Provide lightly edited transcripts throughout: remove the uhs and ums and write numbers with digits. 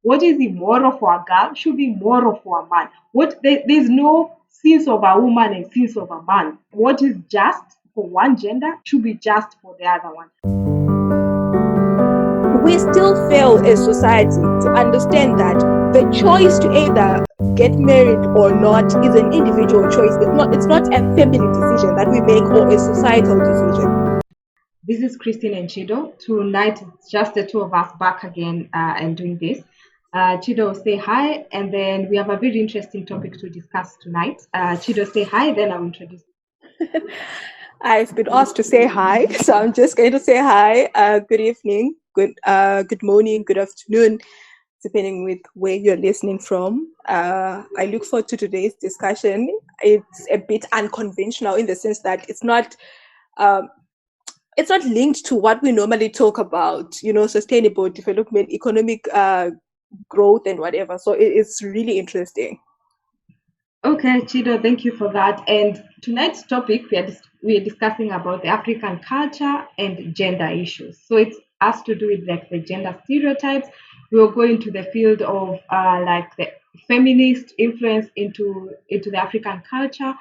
What is immoral for a girl should be moral for a man. There's no sins of a woman and sins of a man. What is just for one gender should be just for the other one. We still fail as society to understand that the choice to either get married or not is an individual choice. It's not a family decision that we make or a societal decision. This is Christine and Chido. Tonight it's just the two of us back again and doing this. Chido will say hi, and then we have a very interesting topic to discuss tonight. Chido, say hi, then I'll introduce. I've been asked to say hi, so I'm just going to say hi. Good evening, good morning, good afternoon, depending with where you're listening from. I look forward to today's discussion. It's a bit unconventional in the sense that um, it's not linked to what we normally talk about, sustainable development, economic growth, and whatever. So it's really interesting. Okay, Chido, thank you for that. And tonight's topic, we are discussing about the African culture and gender issues. So it's has to do with like the gender stereotypes. We will go into the field of like the feminist influence into the African culture,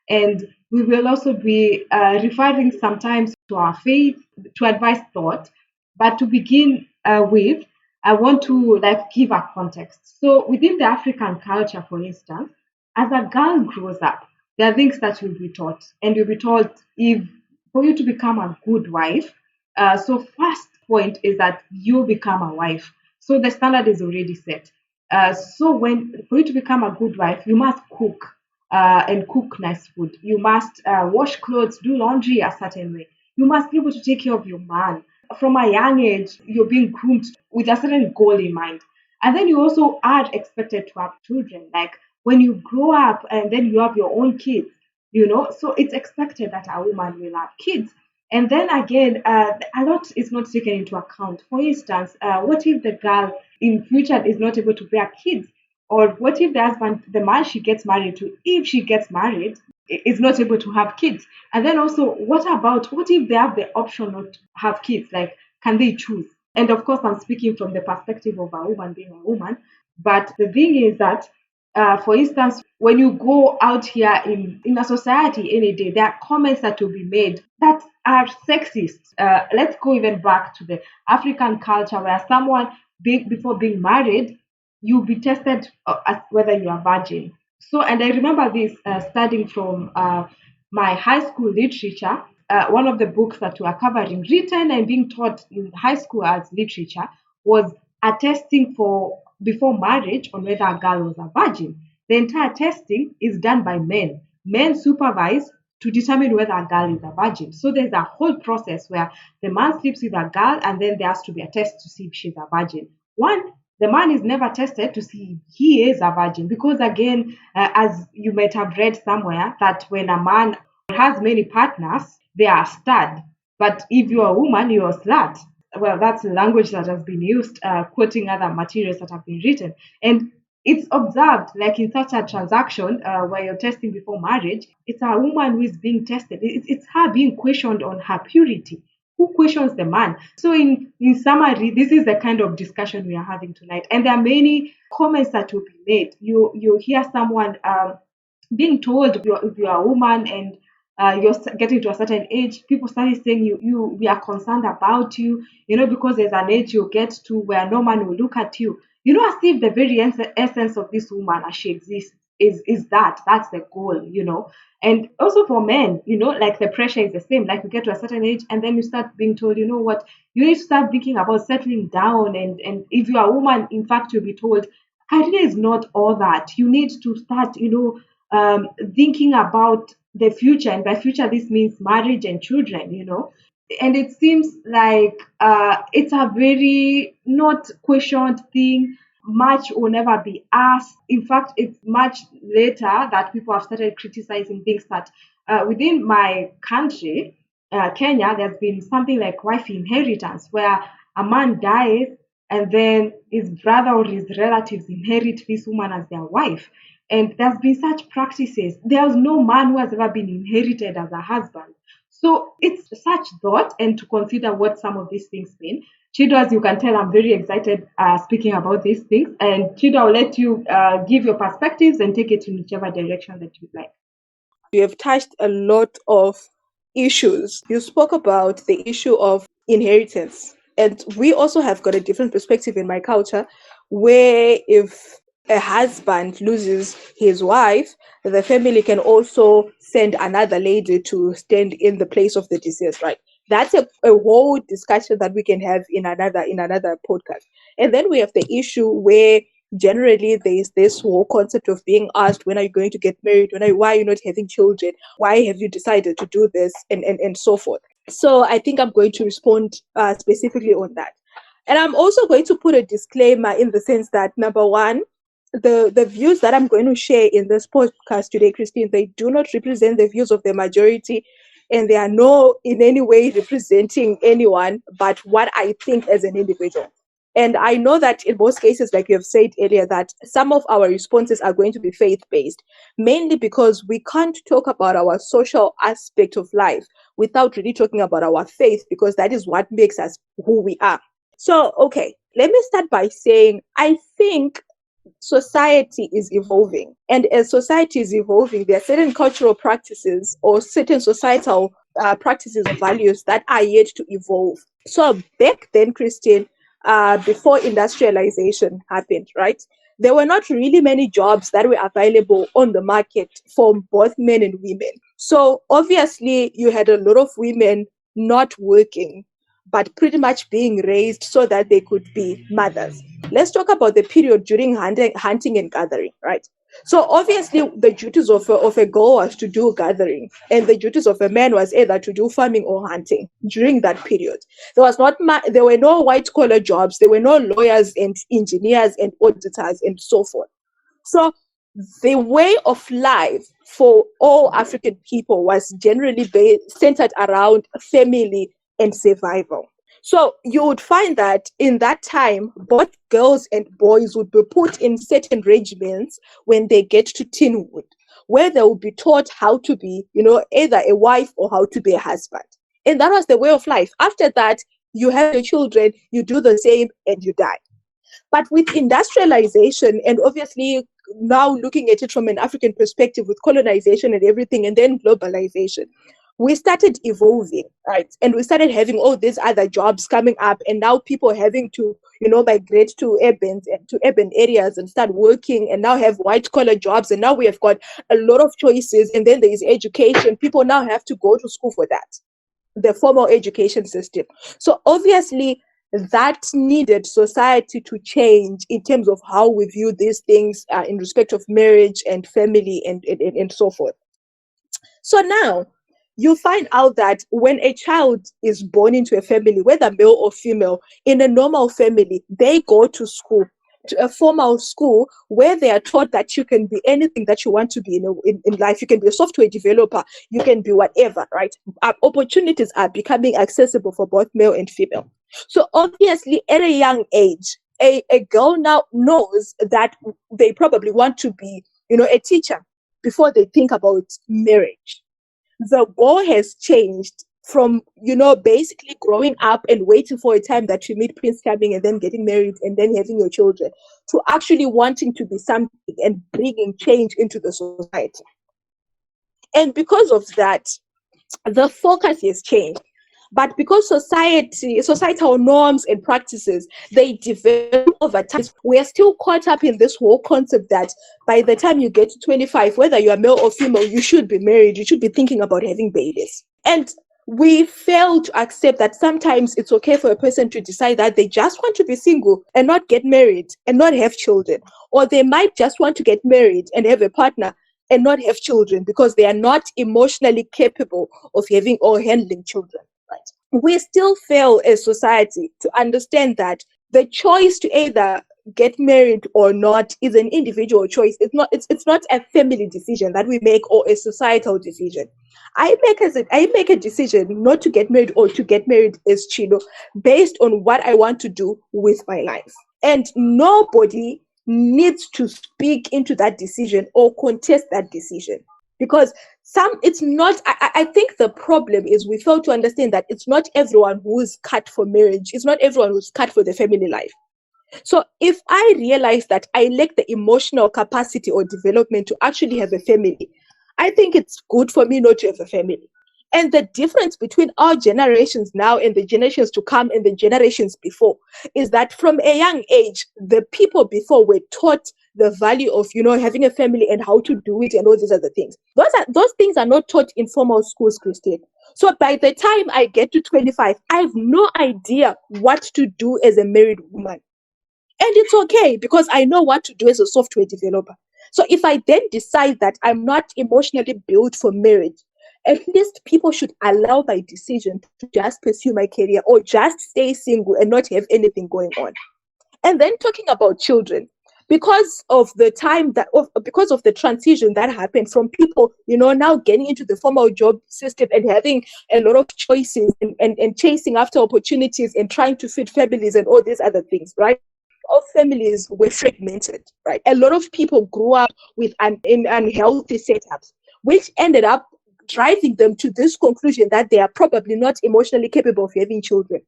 and we will also be referring sometimes to our faith to advise thought. But to begin with, I want to like give a context. So within the African culture, for instance, as a girl grows up, there are things that you'll be taught, and you'll be taught if for you to become a good wife. So first point is that you become a wife. So the standard is already set. So when for you to become a good wife, you must cook and cook nice food. You must wash clothes, do laundry a certain way. You must be able to take care of your man. From a young age, you're being groomed with a certain goal in mind. And then you also are expected to have children. Like when you grow up and then you have your own kids, so it's expected that a woman will have kids. And then again, a lot is not taken into account. For instance, what if the girl in future is not able to bear kids? Or what if the husband, the man she gets married to, if she gets married, is not able to have kids? And then also, what if they have the option not to have kids? Like, can they choose? And of course, I'm speaking from the perspective of a woman being a woman. But the thing is that, for instance, when you go out here in a society any day, there are comments that will be made that are sexist. Let's go even back to the African culture where someone, before being married, you'll be tested as whether you are virgin. So, and I remember this studying from my high school literature. One of the books that we are covering, written and being taught in high school as literature, was a testing for before marriage on whether a girl was a virgin. The entire testing is done by men. Men supervise to determine whether a girl is a virgin. So there's a whole process where the man sleeps with a girl and then there has to be a test to see if she's a virgin. One, the man is never tested to see if he is a virgin because, again, as you might have read somewhere, that when a man has many partners, they are stud. But if you're a woman, you're a slut. Well, that's the language that has been used, quoting other materials that have been written. And it's observed, like in such a transaction where you're testing before marriage, it's a woman who is being tested. It's her being questioned on her purity. Who questions the man? So, in summary, this is the kind of discussion we are having tonight. And there are many comments that will be made. You hear someone being told if you're a woman and you're getting to a certain age, people started saying we are concerned about you, because there's an age you get to where no man will look at you, as if the very essence of this woman as she exists is that's the goal, and also for men, like the pressure is the same. Like you get to a certain age and then you start being told, you know what, you need to start thinking about settling down, and if you are a woman, in fact, you'll be told career is not all that. You need to start, thinking about the future, and by future this means marriage and children, and it seems like it's a very not questioned thing. Much will never be asked. In fact, it's much later that people have started criticizing things that within my country, Kenya, there's been something like wife inheritance, where a man dies and then his brother or his relatives inherit this woman as their wife. And there's been such practices. There's no man who has ever been inherited as a husband. So it's such thought and to consider what some of these things mean. Chido, as you can tell, I'm very excited speaking about these things. And Chido, I'll let you give your perspectives and take it in whichever direction that you'd like. You have touched a lot of issues. You spoke about the issue of inheritance. And we also have got a different perspective in my culture where if a husband loses his wife, the family can also send another lady to stand in the place of the deceased, right? That's a whole discussion that we can have in another podcast. And then we have the issue where generally there is this whole concept of being asked, when are you going to get married, why are you not having children, why have you decided to do this, and so forth. So I think I'm going to respond specifically on that. And I'm also going to put a disclaimer in the sense that, number one, the views that I'm going to share in this podcast today, Christine, they do not represent the views of the majority, and they are not in any way representing anyone but what I think as an individual. And I know that in most cases, like you have said earlier, that some of our responses are going to be faith-based, mainly because we can't talk about our social aspect of life without really talking about our faith, because that is what makes us who we are. So, okay, let me start by saying I think society is evolving. And as society is evolving, there are certain cultural practices or certain societal practices or values that are yet to evolve. So back then, Christine, before industrialization happened, right? There were not really many jobs that were available on the market for both men and women. So obviously, you had a lot of women not working, but pretty much being raised so that they could be mothers. Let's talk about the period during hunting and gathering, right? So obviously, the duties of a girl was to do gathering, and the duties of a man was either to do farming or hunting during that period. There were no white collar jobs. There were no lawyers and engineers and auditors and so forth. So the way of life for all African people was generally centered around family and survival. So you would find that in that time, both girls and boys would be put in certain regiments when they get to teenhood, where they would be taught how to be, either a wife or how to be a husband. And that was the way of life. After that, you have your children, you do the same, and you die. But with industrialization, and obviously now looking at it from an African perspective with colonization and everything, and then globalization, we started evolving, right? And we started having all these other jobs coming up, and now people having to, migrate to urban areas and start working, and now have white collar jobs, and now we have got a lot of choices, and then there is education. People now have to go to school for that, the formal education system. So obviously that needed society to change in terms of how we view these things in respect of marriage and family and so forth. So now you find out that when a child is born into a family, whether male or female, in a normal family, they go to school, to a formal school where they are taught that you can be anything that you want to be in life. You can be a software developer, you can be whatever, right? Opportunities are becoming accessible for both male and female. So obviously at a young age, a girl now knows that they probably want to be, a teacher before they think about marriage. The goal has changed from, basically growing up and waiting for a time that you meet Prince Charming and then getting married and then having your children, to actually wanting to be something and bringing change into the society. And because of that, the focus has changed. But because societal norms and practices, they develop over time, we are still caught up in this whole concept that by the time you get to 25, whether you are male or female, you should be married, you should be thinking about having babies. And we fail to accept that sometimes it's okay for a person to decide that they just want to be single and not get married and not have children. Or they might just want to get married and have a partner and not have children because they are not emotionally capable of having or handling children. Right? We still fail as society to understand that the choice to either get married or not is an individual choice. It's not a family decision that we make or a societal decision. I make a decision not to get married or to get married as Chino based on what I want to do with my life. And nobody needs to speak into that decision or contest that decision. Because it's not, I think the problem is we fail to understand that it's not everyone who's cut for marriage. It's not everyone who's cut for the family life. So if I realize that I lack the emotional capacity or development to actually have a family, I think it's good for me not to have a family. And the difference between our generations now and the generations to come and the generations before is that from a young age, the people before were taught the value of, having a family and how to do it and all these other things. Those things are not taught in formal schools, Christine. So by the time I get to 25, I have no idea what to do as a married woman. And it's okay because I know what to do as a software developer. So if I then decide that I'm not emotionally built for marriage, at least people should allow my decision to just pursue my career or just stay single and not have anything going on. And then talking about children, because of the because of the transition that happened from people, now getting into the formal job system and having a lot of choices and chasing after opportunities and trying to feed families and all these other things, right? All families were fragmented, right? A lot of people grew up in unhealthy setups, which ended up driving them to this conclusion that they are probably not emotionally capable of having children.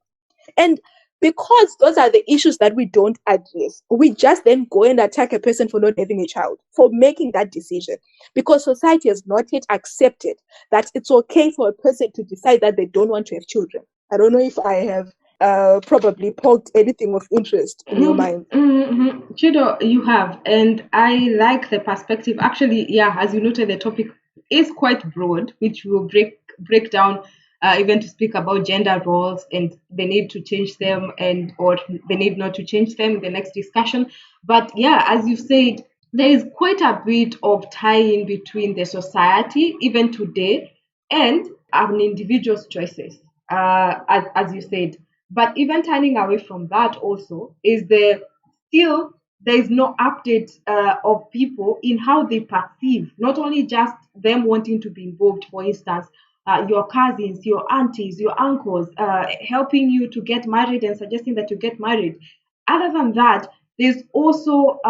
And because those are the issues that we don't address, we just then go and attack a person for not having a child, for making that decision. Because society has not yet accepted that it's okay for a person to decide that they don't want to have children. I don't know if I have probably poked anything of interest in your mind. Chido, you have, and I like the perspective. Actually, yeah, as you noted, the topic is quite broad, which will break down even to speak about gender roles and the need to change them and or the need not to change them in the next discussion. But yeah, as you said, there is quite a bit of tie-in between the society, even today, and an individual's choices, as you said. But even turning away from that also is there is no update of people in how they perceive, not only just them wanting to be involved, for instance, your cousins, your aunties, your uncles, helping you to get married and suggesting that you get married. Other than that, there's also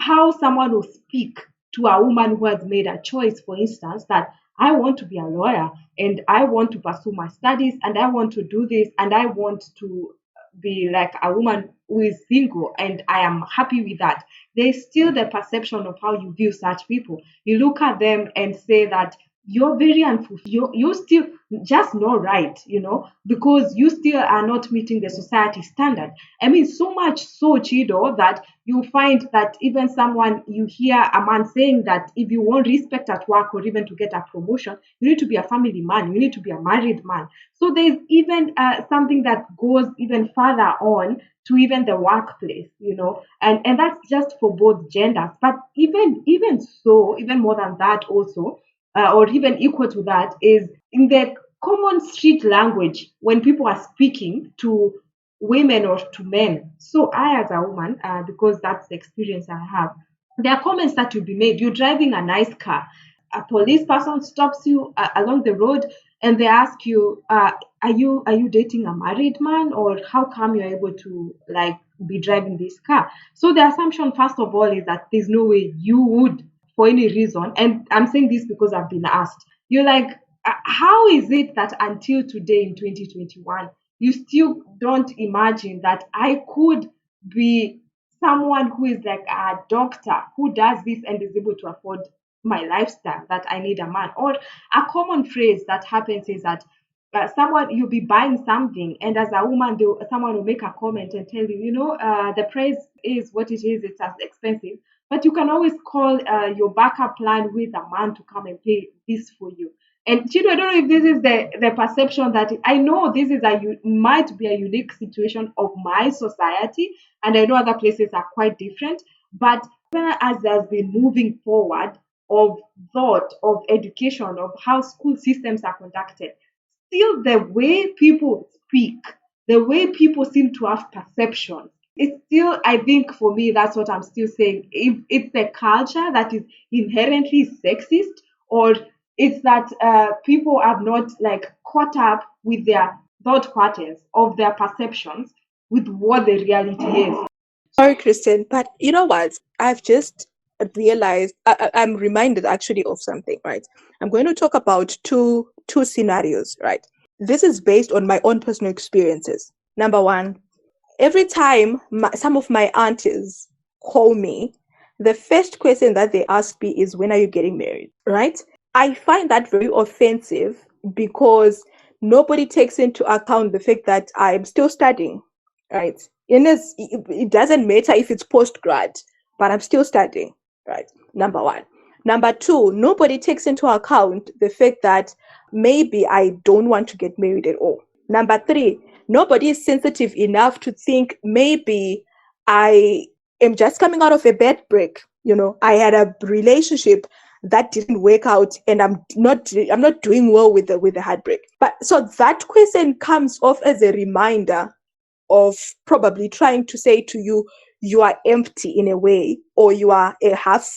how someone will speak to a woman who has made a choice, for instance, that I want to be a lawyer and I want to pursue my studies and I want to do this and I want to be like a woman who is single and I am happy with that. There's still the perception of how you view such people. You look at them and say that you're very unfulfilled. You still just not right, because you still are not meeting the society standard. I mean, so much so, Chido, that you find that even someone, you hear a man saying that if you want respect at work or even to get a promotion, you need to be a family man, you need to be a married man. So there's even something that goes even further on to even the workplace, and that's just for both genders. But even so, even more than that also, or even equal to that, is in the common street language when people are speaking to women or to men. So I, as a woman, because that's the experience I have, there are comments that will be made. You're driving a nice car. A police person stops you along the road and they ask you, are you dating a married man, or how come you're able to like be driving this car? So the assumption, first of all, is that there's no way you would, for any reason, and I'm saying this because I've been asked. You're like, how is it that until today in 2021, you still don't imagine that I could be someone who is like a doctor who does this and is able to afford my lifestyle, that I need a man? Or a common phrase that happens is that someone, you'll be buying something, and as a woman, someone will make a comment and tell you, the price is what it is, it's as expensive, but you can always call your backup plan with a man to come and pay this for you. And Chido, I don't know if this is the perception that I know this is might be a unique situation of my society, and I know other places are quite different. But even as there's been moving forward of thought, of education, of how school systems are conducted, still the way people speak, the way people seem to have perceptions, it's still, I think for me, that's what I'm still saying. If it's a culture that is inherently sexist, or it's that people have not like caught up with their thought patterns of their perceptions with what the reality is. Sorry, Kristen, but you know what? I've just realized, I'm reminded actually of something, right? I'm going to talk about two scenarios, right? This is based on my own personal experiences. Number one, every time some of my aunties call me, the first question that they ask me is, when are you getting married? Right? I find that very offensive because nobody takes into account the fact that I'm still studying, right? It doesn't matter if it's post-grad, but I'm still studying, right? Number one. Number two, nobody takes into account the fact that maybe I don't want to get married at all. Number three, nobody is sensitive enough to think maybe I am just coming out of a bad break. I had a relationship that didn't work out, and I'm not doing well with the heartbreak. But so that question comes off as a reminder of probably trying to say to you, you are empty in a way, or you are a half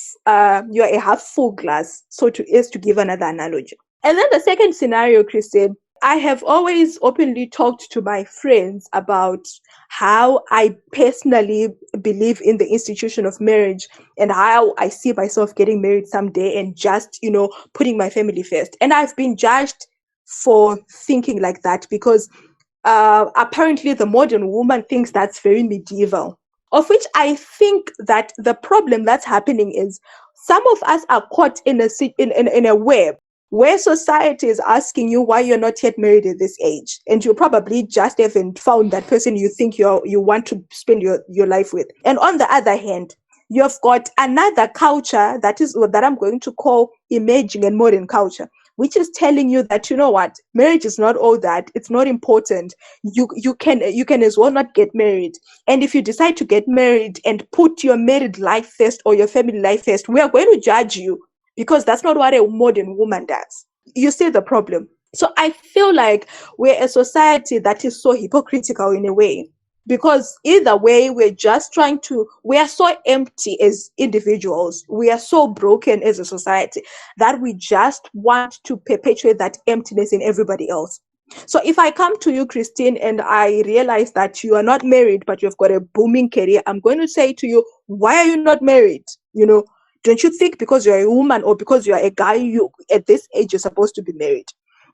full glass, so to give another analogy. And then the second scenario, Christine, I have always openly talked to my friends about how I personally believe in the institution of marriage and how I see myself getting married someday and just, putting my family first. And I've been judged for thinking like that because apparently the modern woman thinks that's very medieval, of which I think that the problem that's happening is some of us are caught in a web where society is asking you why you're not yet married at this age, and you probably just haven't found that person you think you want to spend your life with. And on the other hand, you've got another culture that I'm going to call emerging and modern culture, which is telling you that, you know what, marriage is not all that. It's not important. You can as well not get married. And if you decide to get married and put your married life first or your family life first, we are going to judge you because that's not what a modern woman does. You see the problem? So I feel like we're a society that is so hypocritical in a way, because either way, we are so empty as individuals. We are so broken as a society that we just want to perpetuate that emptiness in everybody else. So if I come to you, Christine, and I realize that you are not married, but you've got a booming career, I'm going to say to you, why are you not married? Don't you think because you're a woman or because you're a guy, you at this age you're supposed to be married?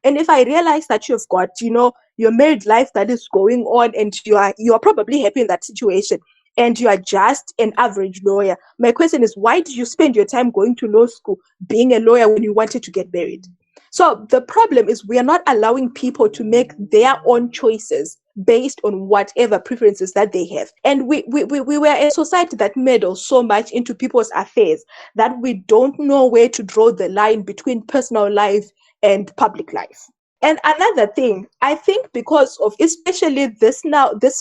And if I realize that you've got, your married life that is going on, and you are probably happy in that situation, and you are just an average lawyer, my question is, why did you spend your time going to law school, being a lawyer, when you wanted to get married? So the problem is we are not allowing people to make their own choices based on whatever preferences that they have. And we were a society that meddles so much into people's affairs that we don't know where to draw the line between personal life and public life. And another thing, I think because of especially this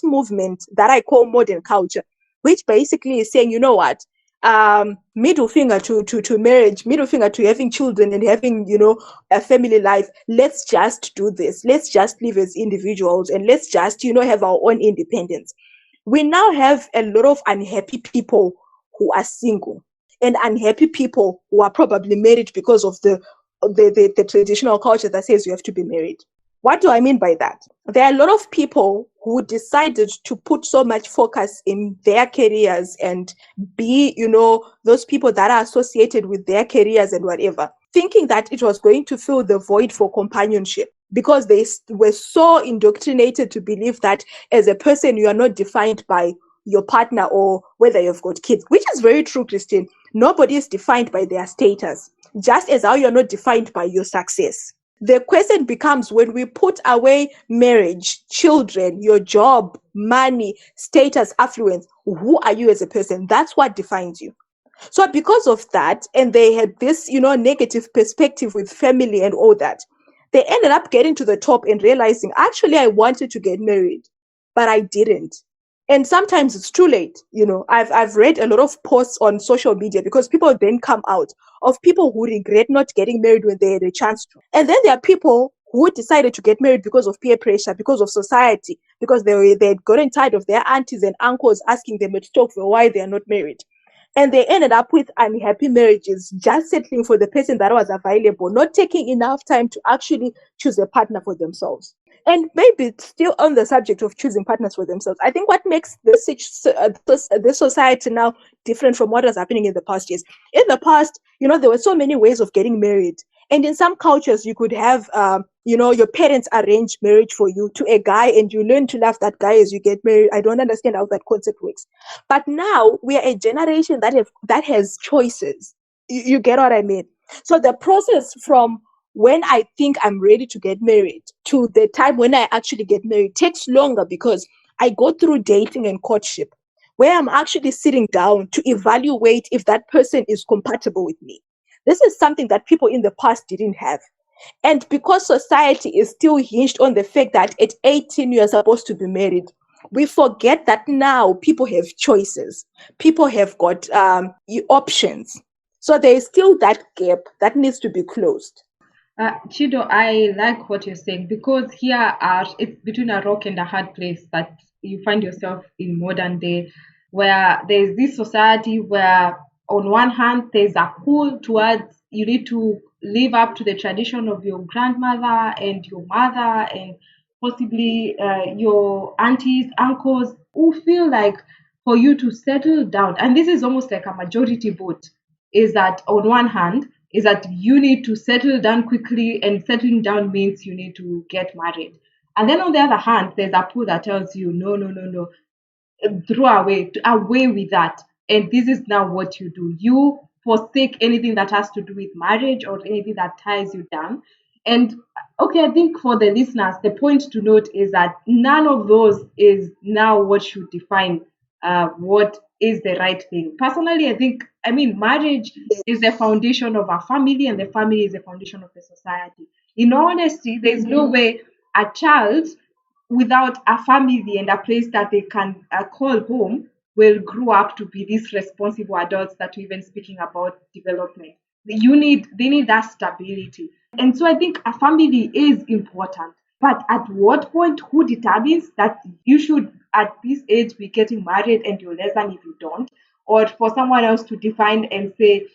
movement that I call modern culture, which basically is saying, you know what, middle finger to marriage, middle finger to having children and having, a family life. Let's just do this. Let's just live as individuals and let's just, have our own independence. We now have a lot of unhappy people who are single and unhappy people who are probably married because of the traditional culture that says you have to be married. What do I mean by that? There are a lot of people who decided to put so much focus in their careers and be, those people that are associated with their careers and whatever, thinking that it was going to fill the void for companionship, because they were so indoctrinated to believe that as a person, you are not defined by your partner or whether you've got kids, which is very true, Christine. Nobody is defined by their status, just as how you're not defined by your success. The question becomes, when we put away marriage, children, your job, money, status, affluence, who are you as a person? That's what defines you. So because of that, and they had this, negative perspective with family and all that, they ended up getting to the top and realizing, actually, I wanted to get married, but I didn't. And sometimes it's too late. I've read a lot of posts on social media because people then come out of people who regret not getting married when they had a chance to. And then there are people who decided to get married because of peer pressure, because of society, because they had gotten tired of their aunties and uncles asking them to talk for why they are not married. And they ended up with unhappy marriages, just settling for the person that was available, not taking enough time to actually choose a partner for themselves. And maybe still on the subject of choosing partners for themselves, I think what makes this society now different from what was happening in the past is, in the past, there were so many ways of getting married. And in some cultures, you could have, your parents arrange marriage for you to a guy, and you learn to love that guy as you get married. I don't understand how that concept works. But now we are a generation that has choices. You get what I mean? So the process from when I think I'm ready to get married to the time when I actually get married takes longer, because I go through dating and courtship, where I'm actually sitting down to evaluate if that person is compatible with me. This is something that people in the past didn't have. And because society is still hinged on the fact that at 18 you're supposed to be married, we forget that now people have choices. People have got options. So there is still that gap that needs to be closed. Chido, I like what you're saying, because here it's between a rock and a hard place that you find yourself in modern day, where there's this society where, on one hand, there's a pull towards you need to live up to the tradition of your grandmother and your mother and possibly your aunties, uncles, who feel like for you to settle down, and this is almost like a majority vote, is that on one hand, is that you need to settle down quickly, and settling down means you need to get married. And then on the other hand, there's a pool that tells you, no, no, no, no, throw away with that. And this is now what you do. You forsake anything that has to do with marriage or anything that ties you down. And okay, I think for the listeners, the point to note is that none of those is now what should define what is the right thing. Personally, I mean, marriage is the foundation of our family, and the family is the foundation of the society. In all honesty, there's no way a child without a family and a place that they can call home will grow up to be these responsible adults that we're even speaking about development. They need that stability. And so I think a family is important. But at what point, who determines that you should at this age be getting married and you're less than if you don't? Or for someone else to define and say,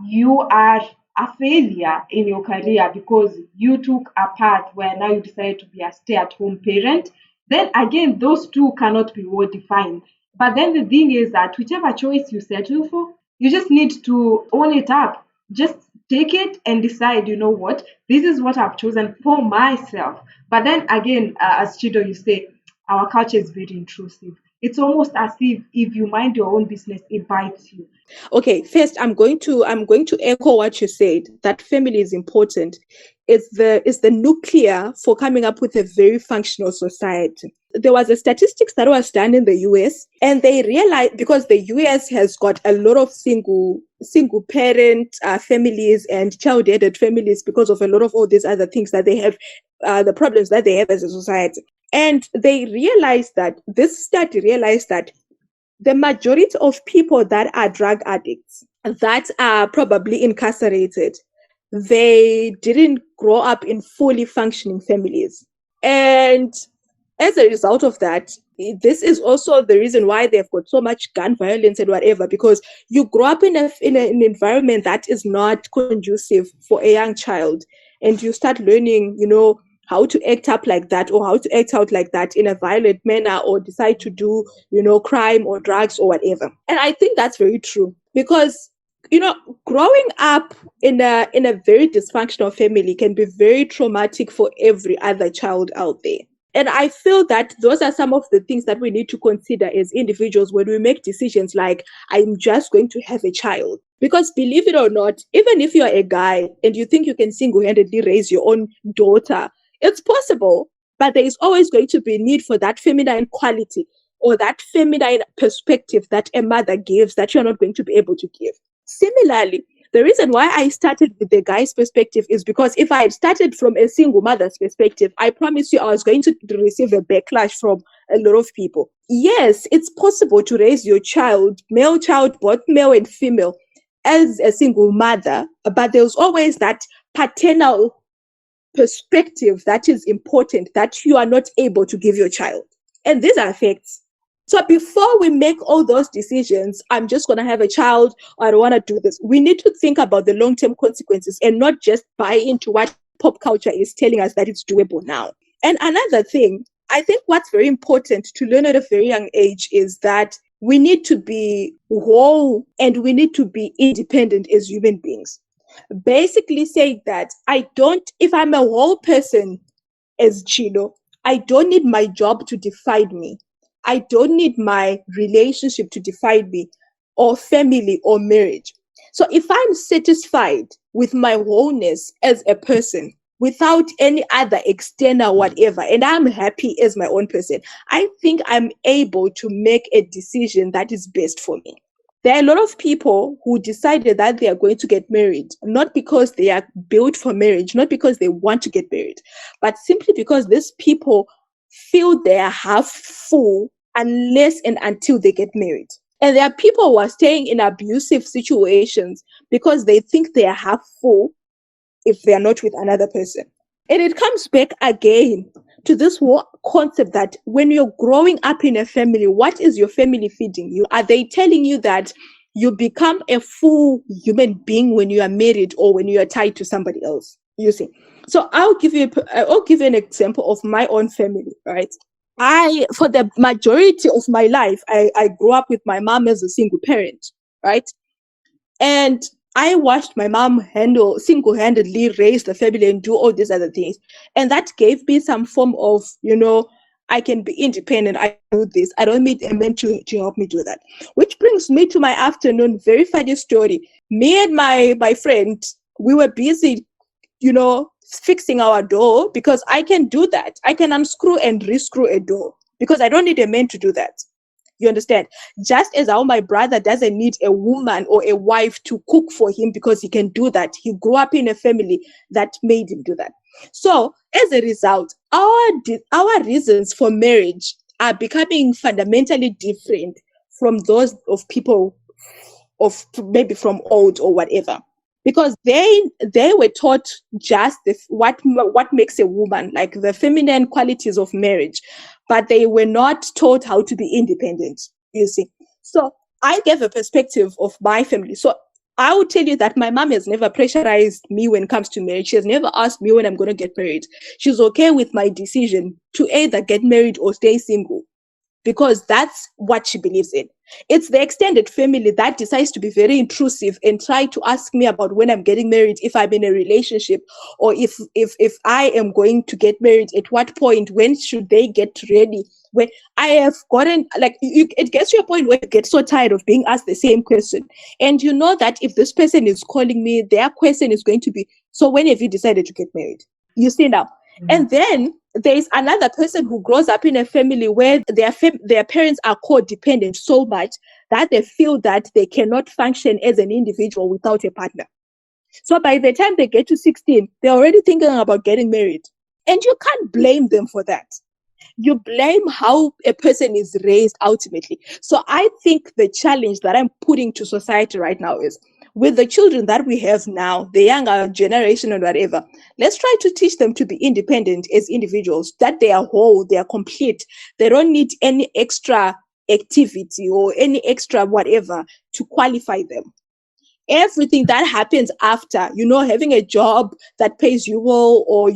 you are a failure in your career because you took a path where now you decided to be a stay-at-home parent, then again, those two cannot be well defined. But then the thing is that whichever choice you settle for, you just need to own it up. Just take it and decide, you know what, this is what I've chosen for myself. But then again, as Chido, you say, our culture is very intrusive. It's almost as if you mind your own business, it bites you. Okay, first I'm going to echo what you said, that family is important. It's the nuclear for coming up with a very functional society. There was a statistics that was done in the US, and they realized, because the US has got a lot of single parent families and child-headed families because of a lot of all these other things that they have, the problems that they have as a society. And this study realized that the majority of people that are drug addicts, that are probably incarcerated, they didn't grow up in fully functioning families. And as a result of that, this is also the reason why they've got so much gun violence and whatever, because you grow up in an environment that is not conducive for a young child, and you start learning, how to act up like that, or how to act out like that in a violent manner, or decide to do, crime or drugs or whatever. And I think that's very true, because growing up in a very dysfunctional family can be very traumatic for every other child out there. And I feel that those are some of the things that we need to consider as individuals when we make decisions like, I'm just going to have a child. Because believe it or not, even if you're a guy and you think you can single-handedly raise your own daughter, it's possible, but there is always going to be a need for that feminine quality or that feminine perspective that a mother gives that you're not going to be able to give. Similarly, the reason why I started with the guy's perspective is because if I had started from a single mother's perspective, I promise you I was going to receive a backlash from a lot of people. Yes, it's possible to raise your child, male child, both male and female, as a single mother, but there's always that paternal perspective that is important that you are not able to give your child. And these are facts. So before we make all those decisions, I'm just going to have a child, or I don't want to do this, we need to think about the long-term consequences and not just buy into what pop culture is telling us that it's doable now. And another thing, I think what's very important to learn at a very young age is that we need to be whole and we need to be independent as human beings. Basically saying that if I'm a whole person as Chino, I don't need my job to define me. I don't need my relationship to define me, or family or marriage. So if I'm satisfied with my wholeness as a person without any other external whatever, and I'm happy as my own person, I think I'm able to make a decision that is best for me. There are a lot of people who decided that they are going to get married, not because they are built for marriage, not because they want to get married, but simply because these people feel they are half full unless and until they get married. And there are people who are staying in abusive situations because they think they are half full if they are not with another person. And it comes back again to this whole concept that when you're growing up in a family, what is your family feeding you? Are they telling you that you become a full human being when you are married or when you are tied to somebody else? You see. So I'll give you an example of my own family, right? For the majority of my life, I grew up with my mom as a single parent, right? And I watched my mom single-handedly raise the family and do all these other things. And that gave me some form of, I can be independent. I do this. I don't need a man to help me do that. Which brings me to my afternoon, very funny story. Me and my friend, we were busy, fixing our door because I can do that. I can unscrew and rescrew a door because I don't need a man to do that. You understand? Just as how my brother doesn't need a woman or a wife to cook for him because he can do that. He grew up in a family that made him do that. So as a result, our reasons for marriage are becoming fundamentally different from those of people of maybe from old or whatever. Because they were taught just what makes a woman, like the feminine qualities of marriage, but they were not taught how to be independent, you see. So I gave a perspective of my family. So I would tell you that my mom has never pressurized me when it comes to marriage. She has never asked me when I'm going to get married. She's okay with my decision to either get married or stay single, because that's what she believes in. It's the extended family that decides to be very intrusive and try to ask me about when I'm getting married, if I'm in a relationship, or if I am going to get married, at what point, when should they get ready? When I have gotten, it gets to a point where you get so tired of being asked the same question. And you know that if this person is calling me, their question is going to be, so when have you decided to get married? You see now. And then there's another person who grows up in a family where their parents are codependent so much that they feel that they cannot function as an individual without a partner. So by the time they get to 16, they're already thinking about getting married. And you can't blame them for that. You blame how a person is raised ultimately. So I think the challenge that I'm putting to society right now is, with the children that we have now, the younger generation and whatever, let's try to teach them to be independent as individuals, that they are whole, they are complete. They don't need any extra activity or any extra whatever to qualify them. Everything that happens after, having a job that pays you well, or,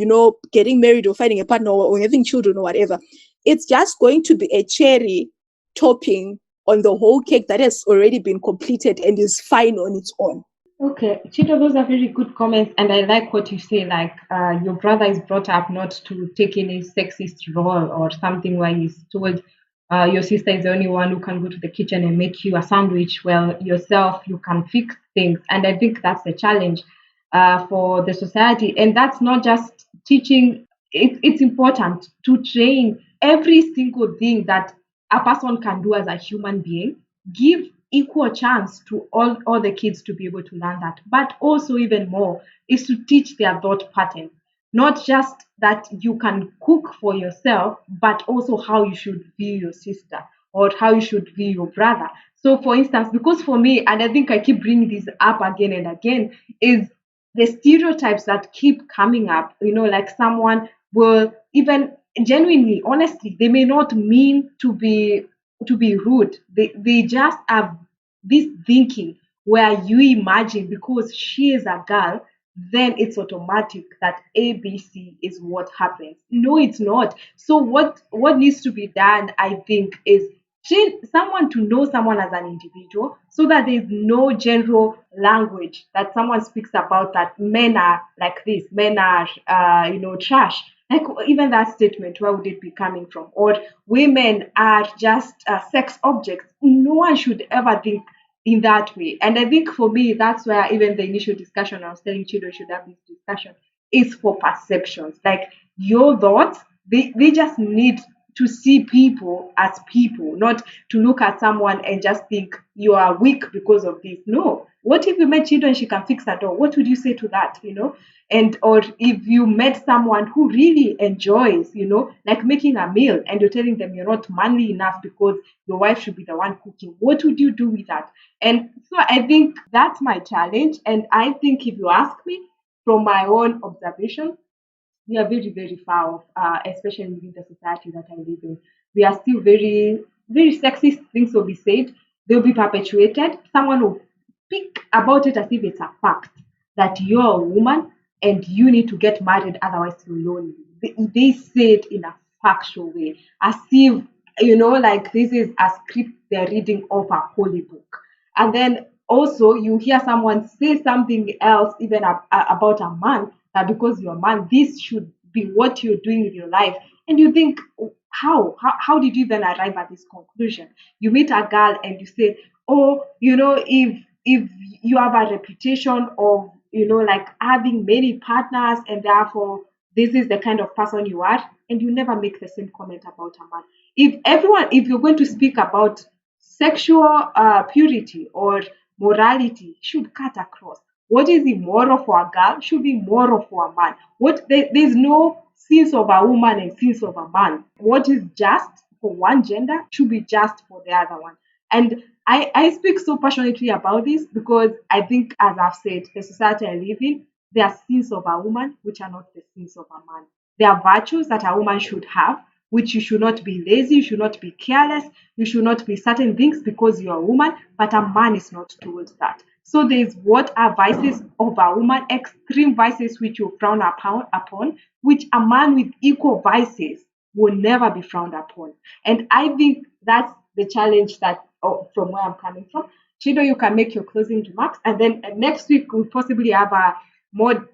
getting married or finding a partner or having children or whatever, it's just going to be a cherry topping on the whole cake that has already been completed and is fine on its own. Okay, Chito, those are very good comments, and I like what you say. Like, your brother is brought up not to take any sexist role or something where he's told your sister is the only one who can go to the kitchen and make you a sandwich. Well, yourself, you can fix things, and I think that's the challenge for the society. And that's not just teaching. It's important to train every single thing that a person can do as a human being. Give equal chance to all the kids to be able to learn that. But also, even more, is to teach their thought pattern. Not just that you can cook for yourself, but also how you should view your sister or how you should view your brother. So, for instance, because for me, and I think I keep bringing this up again and again, is the stereotypes that keep coming up. Like someone will even genuinely, honestly, they may not mean to be rude. They just have this thinking where you imagine, because she is a girl, then it's automatic that ABC is what happens. No, it's not. So what needs to be done, I think, is someone to know someone as an individual, so that there's no general language that someone speaks about that men are like this, men are trash. Like, even that statement, where would it be coming from? Or women are just sex objects. No one should ever think in that way. And I think for me, that's where even the initial discussion I was telling children should have this discussion is for perceptions. Like, your thoughts, they just need to see people as people, not to look at someone and just think you are weak because of this. No. What if you met children, she can fix her door? What would you say to that? And or if you met someone who really enjoys, like making a meal, and you're telling them you're not manly enough because your wife should be the one cooking, what would you do with that? And so I think that's my challenge. And I think if you ask me, from my own observation, we are very, very far off, especially within the society that I live in. We are still very, very sexist things will be said. They'll be perpetuated. Someone will speak about it as if it's a fact that you're a woman and you need to get married, otherwise you're lonely. They say it in a factual way, as if, like this is a script they're reading off a holy book. And then also you hear someone say something else, even about a man, that because you're a man, this should be what you're doing with your life. And you think, how did you even arrive at this conclusion? You meet a girl and you say, oh, if you have a reputation of, like having many partners, and therefore this is the kind of person you are, and you never make the same comment about a man. If you're going to speak about sexual purity or morality, should cut across. What is immoral for a girl should be moral for a man. There's no sins of a woman and sins of a man. What is just for one gender should be just for the other one. And I speak so passionately about this because I think, as I've said, the society I live in, there are sins of a woman which are not the sins of a man. There are virtues that a woman should have, which you should not be lazy, you should not be careless, you should not be certain things because you're a woman, but a man is not told that. So there's what are vices of a woman, extreme vices which you frown upon, which a man with equal vices will never be frowned upon. And I think that's the challenge that, from where I'm coming from. Chido, you can make your closing remarks, and then next week we'll possibly have a more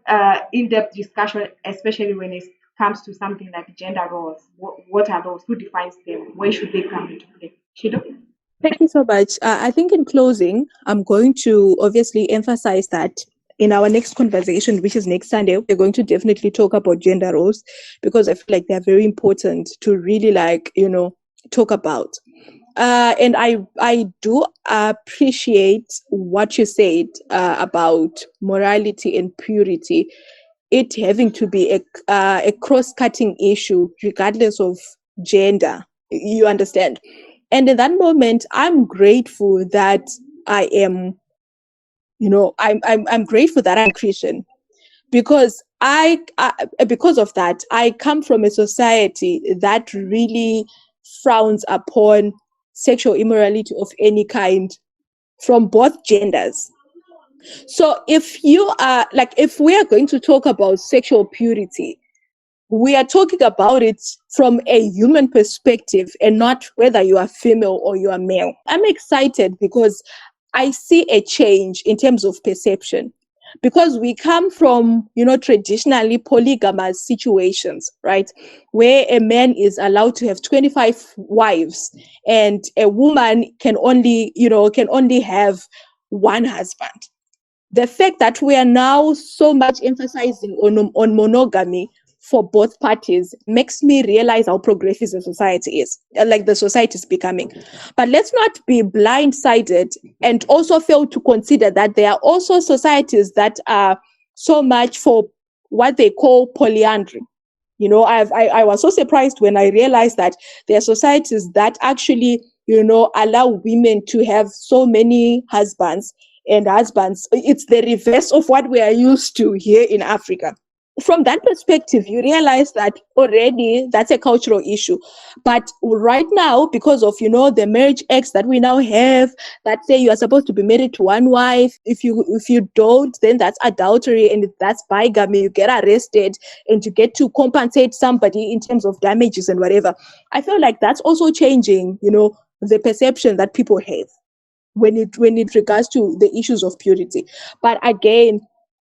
in-depth discussion, especially when it comes to something like gender roles. What are those? Who defines them? When should they come into play? Chido? Thank you so much. I think in closing, I'm going to obviously emphasize that in our next conversation, which is next Sunday, we're going to definitely talk about gender roles, because I feel like they're very important to really talk about. And I do appreciate what you said about morality and purity, it having to be a cross-cutting issue regardless of gender. You understand? And in that moment, I'm grateful that I am, I'm grateful that I'm Christian, because because of that, I come from a society that really frowns upon sexual immorality of any kind from both genders. So if if we are going to talk about sexual purity, we are talking about it from a human perspective and not whether you are female or you are male. I'm excited because I see a change in terms of perception, because we come from, traditionally polygamous situations, right? Where a man is allowed to have 25 wives and a woman can only have one husband. The fact that we are now so much emphasizing on monogamy for both parties makes me realize how progressive the society is, like the society is becoming. But let's not be blindsided and also fail to consider that there are also societies that are so much for what they call polyandry. I was so surprised when I realized that there are societies that actually, allow women to have so many husbands. It's the reverse of what we are used to here in Africa. from that perspective, you realize that already that's a cultural issue. But right now, because of, the marriage acts that we now have that say you are supposed to be married to one wife, if you don't, then that's adultery, and if that's bigamy, you get arrested and you get to compensate somebody in terms of damages and whatever. I feel like that's also changing, the perception that people have when it regards to the issues of purity. But again,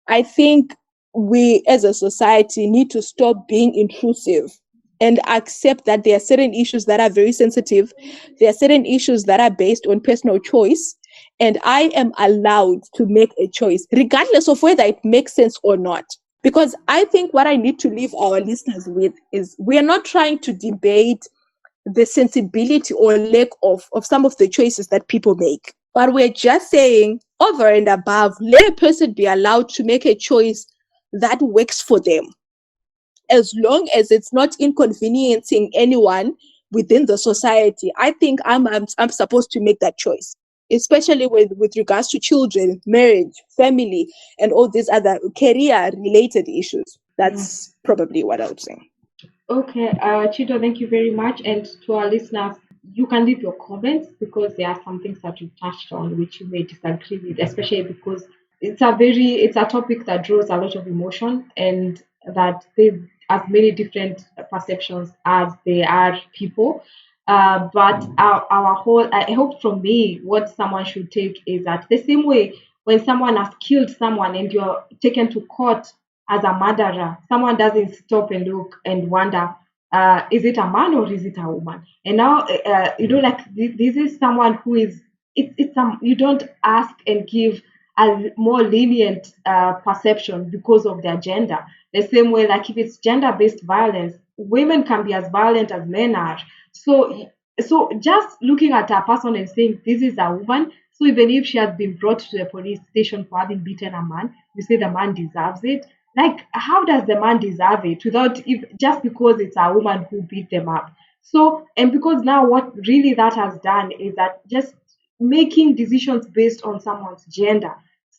I think we as a society need to stop being intrusive and accept that there are certain issues that are very sensitive. There are certain issues that are based on personal choice. And I am allowed to make a choice, regardless of whether it makes sense or not. Because I think what I need to leave our listeners with is we are not trying to debate the sensibility or lack of some of the choices that people make. But we're just saying, over and above, let a person be allowed to make a choice that works for them, as long as it's not inconveniencing anyone within the society. I think I'm supposed to make that choice, especially with regards to children, marriage, family, and all these other career-related issues. That's probably what I would say. Okay, Chido, thank you very much. And to our listeners, you can leave your comments because there are some things that you touched on which you may disagree with, especially because it's a topic that draws a lot of emotion and that there's as many different perceptions as there are people. But our whole, I hope from me, what someone should take is that the same way when someone has killed someone and you're taken to court as a murderer, someone doesn't stop and look and wonder, is it a man or is it a woman? And now, like this is someone who is, you don't ask and give a more lenient perception because of their gender. The same way, like if it's gender-based violence, women can be as violent as men are. So just looking at a person and saying this is a woman, so even if she has been brought to the police station for having beaten a man, you say the man deserves it. Like, how does the man deserve it without if just because it's a woman who beat them up? So, and because now what really that has done is that just making decisions based on someone's gender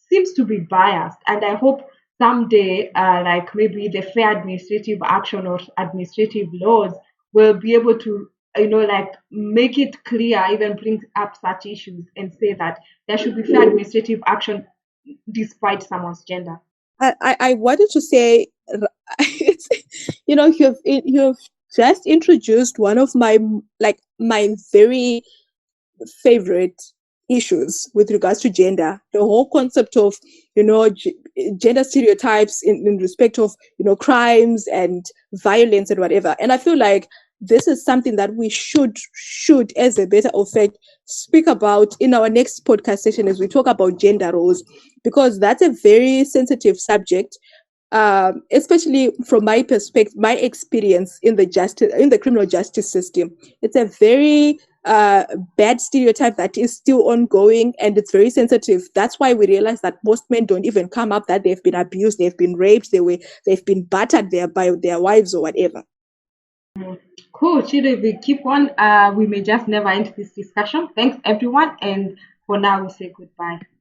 seems to be biased. And I hope someday, like maybe the fair administrative action or administrative laws will be able to, like make it clear, even bring up such issues and say that there should be fair administrative action despite someone's gender. I wanted to say, it's, you've just introduced one of my very favorite issues with regards to gender. The whole concept of gender stereotypes in respect of crimes and violence and whatever. And I feel like this is something that we should as a matter of fact speak about in our next podcast session as we talk about gender roles, because that's a very sensitive subject, especially from my perspective, my experience in the criminal justice system. It's a very bad stereotype that is still ongoing, and it's very sensitive. That's why we realize that most men don't even come up that they've been abused, they've been raped, they've been battered there by their wives or whatever. Cool. Chido, if we keep on, we may just never end this discussion. Thanks, everyone. And for now, we say goodbye.